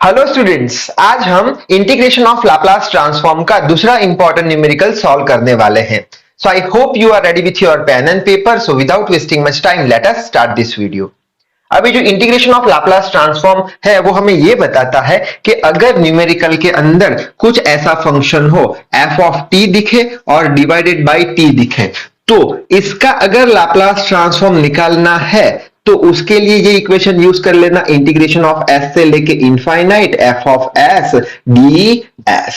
Hello students, आज हम integration of Laplace transform का दूसरा इंपॉर्टेंट न्यूमेरिकल सॉल्व करने वाले हैं। So I hope you are ready with your pen and paper. So without wasting much time let us start this video. अभी जो integration of Laplace transform है वो हमें ये बताता है कि अगर न्यूमेरिकल के अंदर कुछ ऐसा फंक्शन हो एफ ऑफ टी दिखे और डिवाइडेड बाय टी दिखे, तो इसका अगर लाप्लास ट्रांसफॉर्म निकालना है तो उसके लिए ये इक्वेशन यूज कर लेना, इंटीग्रेशन ऑफ एस से लेके infinite f of s d S.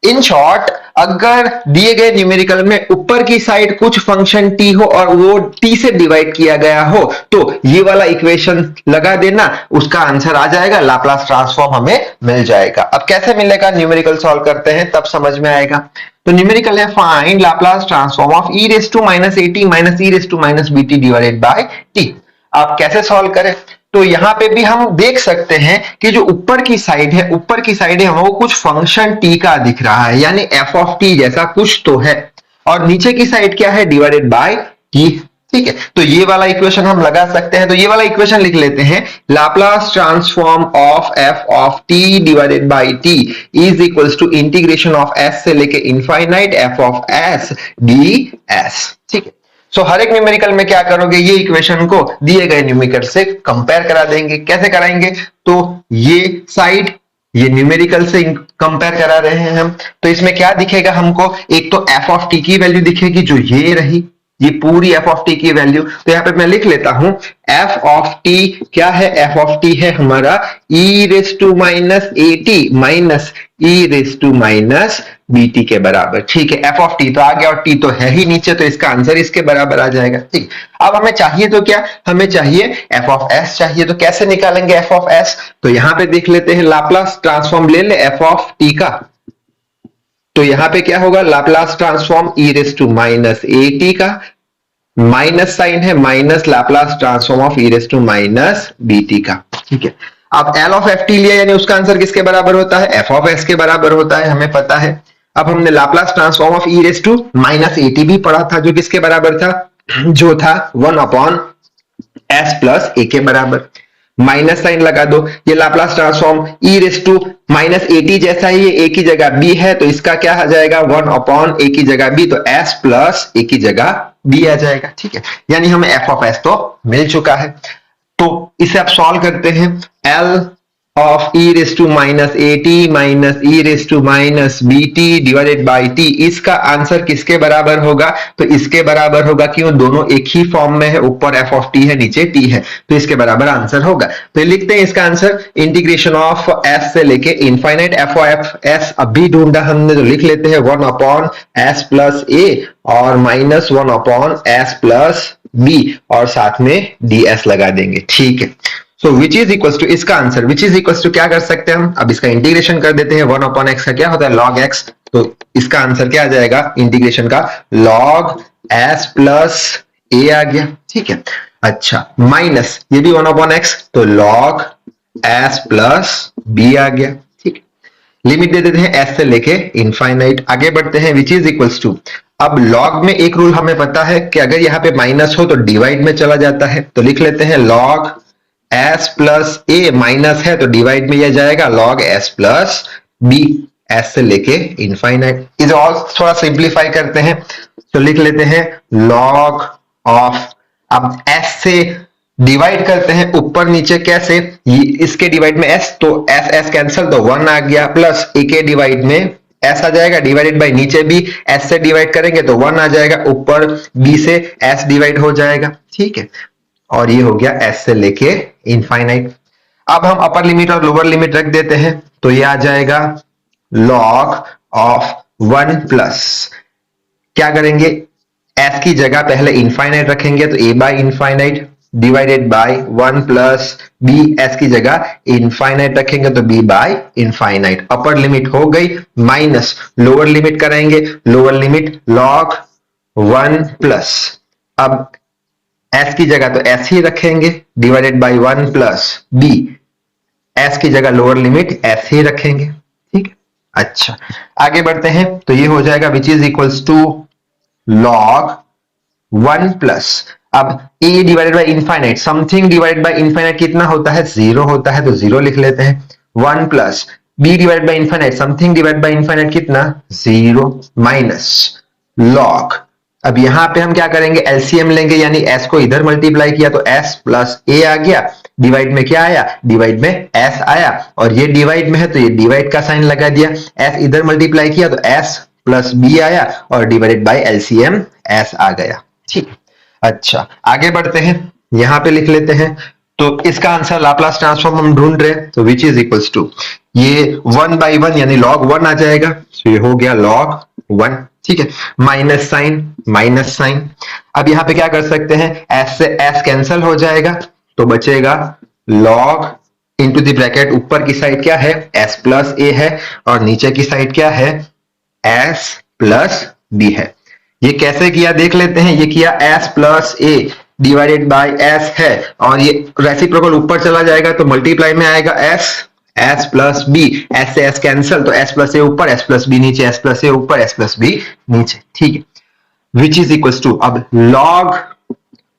In short, अगर दिए गए न्यूमेरिकल में ऊपर की साइड कुछ फंक्शन टी हो और वो टी से डिवाइड किया गया हो तो ये वाला इक्वेशन लगा देना, उसका आंसर आ जाएगा, लाप्लास ट्रांसफॉर्म हमें मिल जाएगा। अब कैसे मिलेगा, न्यूमेरिकल सॉल्व करते हैं तब समझ में आएगा। तो न्यूमेरिकल है find Laplace transform of e raise to minus a t minus e raise to minus b t divided by t. आप कैसे सॉल्व करें, तो यहां पे भी हम देख सकते हैं कि जो ऊपर की साइड है हमको कुछ फंक्शन टी का दिख रहा है, यानी एफ ऑफ टी जैसा कुछ तो है, और नीचे की साइड क्या है, डिवाइडेड बाय टी। ठीक है, तो ये वाला इक्वेशन हम लगा सकते हैं। तो ये वाला इक्वेशन लिख लेते हैं, Laplace transform of f of t divided by t is equals to integration of s से लेके infinite f of s d s. ठीक है, सो हर एक न्यूमेरिकल में क्या करोगे, ये इक्वेशन को दिए गए न्यूमेरिकल से कंपेयर करा देंगे। कैसे कराएंगे, तो ये साइड ये न्यूमेरिकल से कंपेयर करा रहे हैं हम, तो इसमें क्या दिखेगा हमको, एक तो एफ ऑफ टी की वैल्यू दिखेगी जो ये रही, ये पूरी एफ ऑफ टी की वैल्यू। तो यहां पे मैं लिख लेता हूं एफ ऑफ टी क्या है, एफ ऑफ टी है हमारा e raise to minus a t minus e raise to minus b t के बराबर। ठीक है, एफ ऑफ टी तो आ गया और टी तो है ही नीचे, तो इसका आंसर इसके बराबर आ जाएगा। ठीक, अब हमें चाहिए तो क्या, हमें चाहिए एफ ऑफ एस चाहिए। तो कैसे निकालेंगे एफ ऑफ एस, तो यहां पे देख लेते हैं, लाप्लास ट्रांसफॉर्म ले ले एफ ऑफ टी का। तो यहां पे क्या होगा, Laplace transform e raise to minus a t का, माइनस साइन है, minus Laplace transform of e raise to minus b t का। ठीक है, अब एल ऑफ एफ टी लिया, यानी उसका आंसर किसके बराबर होता है, एफ ऑफ एस के बराबर होता है, हमें पता है। अब हमने Laplace transform of e raise to minus a t भी पढ़ा था, जो किसके बराबर था, जो था 1 अपॉन एस प्लस ए के बराबर। माइनस साइन लगा दो, ये Laplace transform e raise to minus a t जैसा ही, ये ए की जगह बी है, तो इसका क्या आ जाएगा, 1 अपॉन ए की जगह बी, तो एस प्लस ए की जगह बी आ जाएगा। ठीक है, यानी हमें एफ ऑफ एस तो मिल चुका है। तो इसे आप सॉल्व करते हैं, L of e raise to minus a t minus e raise to minus b t divided by t, इसका आंसर किसके बराबर होगा, तो इसके बराबर होगा, क्यों, दोनों एक ही फॉर्म में है, ऊपर एफ ऑफ टी है नीचे टी है, तो इसके बराबर आंसर होगा। तो लिखते हैं इसका आंसर, इंटीग्रेशन ऑफ एस से लेके इनफाइनाइट एफ ऑफ एस अभी ढूंढा हमने, तो लिख लेते हैं 1 अपॉन एस प्लस ए और minus 1 upon s plus b और साथ में डी एस लगा देंगे। ठीक है, so which is equal to, इसका answer which is equal to क्या कर सकते हैं हम, अब इसका इंटीग्रेशन कर देते हैं। 1 अपॉन एक्स का क्या होता है, लॉग एक्स, तो इसका आंसर क्या आ जाएगा, इंटीग्रेशन का लॉग एस प्लस ए आ गया। ठीक है, अच्छा, माइनस ये भी 1 अपॉन एक्स, तो लॉग एस प्लस बी आ गया। ठीक, लिमिट दे देते हैं एस से लेके इनफाइनाइट, आगे बढ़ते हैं, विच इज इक्वल्स टू, अब लॉग में एक रूल हमें पता है कि अगर यहां पे माइनस हो तो डिवाइड में चला जाता है, तो लिख लेते हैं log S plus A, minus है तो डिवाइड में यह जाएगा, log S plus B, S से लेके इनफाइनाइट। इसे और थोड़ा सिंप्लीफाई करते हैं, तो लिख लेते हैं लॉग ऑफ, अब एस से डिवाइड करते हैं ऊपर नीचे कैसे, इसके डिवाइड में एस, तो एस एस कैंसिल, तो 1 आ गया, प्लस ए के डिवाइड में एस आ जाएगा, डिवाइडेड बाय नीचे भी एस से डिवाइड करेंगे तो 1 आ जाएगा, ऊपर बी से एस डिवाइड हो जाएगा। ठीक है, और ये हो गया एस से लेके इनफाइनाइट। अब हम अपर लिमिट और लोअर लिमिट रख देते हैं, तो ये आ जाएगा लॉग ऑफ 1 प्लस, क्या करेंगे, एस की जगह पहले इनफाइनाइट रखेंगे, तो A by infinite divided by 1 plus B, S की जगह इनफाइनाइट रखेंगे तो B by infinite. Upper limit हो गई, माइनस लोअर लिमिट कराएंगे, लोअर लिमिट लॉग 1 प्लस, अब एस की जगह तो एस ही रखेंगे, divided by 1 plus B, S की जगह लोअर लिमिट एस ही रखेंगे। ठीक है, अच्छा, आगे बढ़ते हैं, तो ये हो जाएगा which is equals to log 1 plus, अब A divided by infinite, something divided by infinite कितना होता है, 0 होता है, तो 0 लिख लेते हैं, 1 plus b divide by infinite, something divide by infinite कितना, 0 माइनस लॉग। अब यहां पे हम क्या करेंगे, एलसीएम लेंगे, यानी s को इधर मल्टीप्लाई किया तो s प्लस a आ गया, डिवाइड में क्या आया, डिवाइड में s आया, और ये डिवाइड में है तो ये डिवाइड का साइन लगा दिया, s इधर मल्टीप्लाई किया तो s प्लस b आया, और डिवाइडेड बाय एलसीएम s आ गया। ठीक, अच्छा आगे बढ़ते हैं, यहां पे लिख लेते हैं। तो इसका आंसर लाप्लास ट्रांसफॉर्म हम ढूंढ रहे हैं, तो विच इज इक्वल्स टू, ये 1 बाई 1 यानी log 1 आ जाएगा, तो ये हो गया log 1। ठीक है, माइनस साइन। अब यहां पे क्या कर सकते हैं, s से s कैंसल हो जाएगा, तो बचेगा log इनटू द ब्रैकेट, ऊपर की साइड क्या है, s प्लस a है, और नीचे की साइड क्या है, s प्लस b है। ये कैसे किया देख लेते हैं, ये किया s plus a divided by s है, और ये रेसिप्रोकल ऊपर चला जाएगा तो मल्टीप्लाई में आएगा s प्लस b, s से s कैंसल, तो s प्लस a ऊपर, s प्लस b नीचे, s प्लस a ऊपर, s प्लस b नीचे। ठीक है, विच इज इक्वल्स टू, अब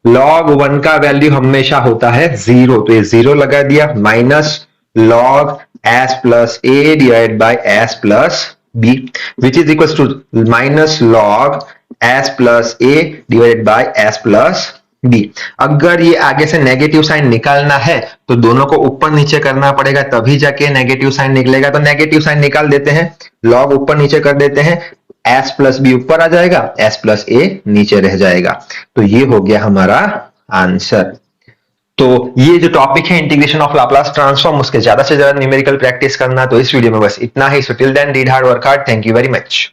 log 1 का वैल्यू हमेशा होता है 0, तो ये 0 लगा दिया, minus log s plus a divide by s plus b, which is equals to minus log s plus a divided by s plus b। अगर ये आगे से नेगेटिव साइन निकालना है तो दोनों को ऊपर नीचे करना पड़ेगा, तभी जाके नेगेटिव साइन निकलेगा, तो नेगेटिव साइन निकाल देते हैं, log ऊपर नीचे कर देते हैं, s प्लस b ऊपर आ जाएगा, s प्लस a नीचे रह जाएगा, तो ये हो गया हमारा आंसर। तो ये जो टॉपिक है इंटीग्रेशन ऑफ लाप्लास ट्रांसफॉर्म, उसके ज्यादा से ज्यादा न्यूमेरिकल प्रैक्टिस करना, तो इस वीडियो में बस इतना ही। So till then read hard, work hard, thank you very much.